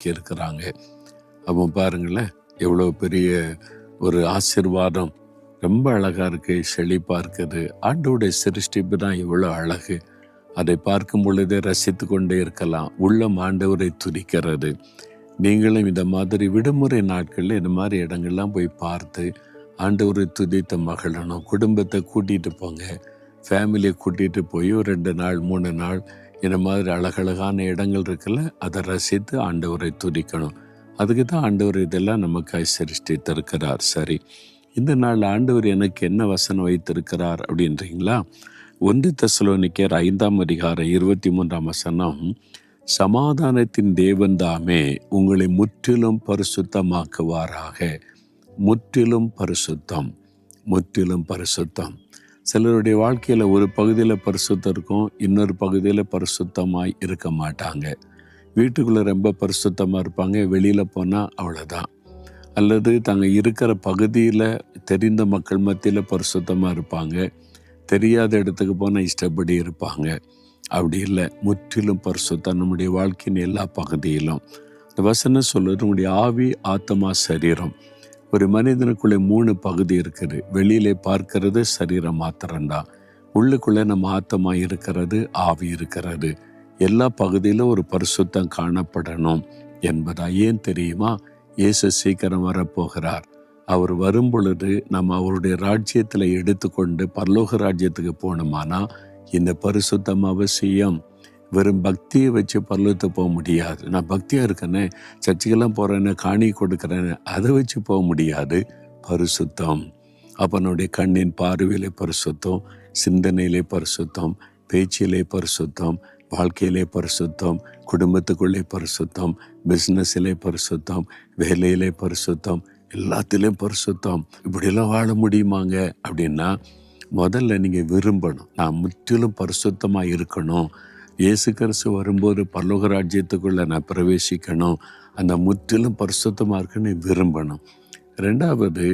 இருக்கிறாங்க. அப்போ பாருங்களேன், எவ்வளோ பெரிய ஒரு ஆசீர்வாதம். ரொம்ப அழகா இருக்கு, செழிப்பா இருக்குது. ஆண்டவருடைய சிருஷ்டிப்பு தான் எவ்வளோ அழகு. அதை பார்க்கும் பொழுதே ரசித்து கொண்டே இருக்கலாம். உள்ளம் ஆண்டவரை துதிக்கிறது. நீங்களும் இந்த மாதிரி விடுமுறை நாட்களில் இந்த மாதிரி இடங்கள்லாம் போய் பார்த்து ஆண்டவரை துதித்த மகிழணும். குடும்பத்தை கூட்டிகிட்டு போங்க, ஃபேமிலியை கூட்டிகிட்டு போய் ஒரு 2 நாள் 3 நாள் இந்த மாதிரி அழகழகான இடங்கள் இருக்குல்ல, அதை ரசித்து ஆண்டவரை துதிக்கணும். அதுக்கு தான் ஆண்டவர் இதெல்லாம் நமக்காய் சிருஷ்டித்திருக்கிறார். சரி, இந்த நாள் ஆண்டவர் எனக்கு என்ன வசனம் வைத்திருக்கிறார் அப்படின்றீங்களா? 1 தெசலோனிக்கேயர் 5ஆம் அதிகாரம் 23ஆம் வசனம், சமாதானத்தின் தேவன் தாமே உங்களை முற்றிலும் பரிசுத்தமாக்குவாராக. முற்றிலும் பரிசுத்தம், முற்றிலும் பரிசுத்தம். சிலருடைய வாழ்க்கையில் ஒரு பகுதியில் பரிசுத்தம் இருக்கும், இன்னொரு பகுதியில் பரிசுத்தமாய் இருக்க மாட்டாங்க. வீட்டுக்குள்ளே ரொம்ப பரிசுத்தமாக இருப்பாங்க, வெளியில் போனால் அவ்வளோதான். அல்லது தாங்க இருக்கிற பகுதியில் தெரிந்த மக்கள் மத்தியில் பரிசுத்தமாக இருப்பாங்க, தெரியாத இடத்துக்கு போனால் இஷ்டப்படி இருப்பாங்க. அப்படி இல்லை, முற்றிலும் பரிசுத்தம் நம்முடைய வாழ்க்கையின் எல்லா பகுதியிலும். இந்த வசனம் சொல்லுது, நம்முடைய ஆவி, ஆத்மா, சரீரம். ஒரு மனிதனுக்குள்ளே 3 பகுதி இருக்குது. வெளியிலே பார்க்கிறது சரீரம் மாத்திரம்தான். உள்ளுக்குள்ளே நம்ம ஆத்மா இருக்கிறது, ஆவி இருக்கிறது. எல்லா பகுதியிலும் ஒரு பரிசுத்தம் காணப்படணும் என்பதா. ஏன் தெரியுமா? இயேசு சீக்கிரம் வரப்போகிறார். அவர் வரும் பொழுது நம்ம அவருடைய ராஜ்யத்தில் எடுத்துக்கொண்டு பரலோக ராஜ்யத்துக்கு போகணுமானா இந்த பரிசுத்தம் அவசியம். வெறும் பக்தியை வச்சு பரலோகத்துக்கு போக முடியாது. நான் பக்தியாக இருக்கேனே, சர்ச்சுக்கெல்லாம் போகிறேன்னு, காணி கொடுக்குறேன்னு, அதை வச்சு போக முடியாது. பரிசுத்தம். அப்போ நம்முடைய கண்ணின் பார்வையிலே பரிசுத்தம், சிந்தனையிலே பரிசுத்தம், பேச்சிலே பரிசுத்தம், வாழ்க்கையிலே பரிசுத்தம், குடும்பத்துக்குள்ளே பரிசுத்தம், பிஸ்னஸிலே பரிசுத்தம், வேலையிலே பரிசுத்தம், எல்லாத்திலையும் பரிசுத்தம். இப்படியெல்லாம் வாழ முடியுமாங்க அப்படின்னா, முதல்ல நீங்கள் விரும்பணும், நான் முற்றிலும் பரிசுத்தமாக இருக்கணும். இயேசு கிறிஸ்து வரும்போது பரலோக ராஜ்யத்துக்குள்ளே நான் பிரவேசிக்கணும். அந்த முற்றிலும் பரிசுத்தமாக இருக்குன்னு விரும்பணும். 2வது,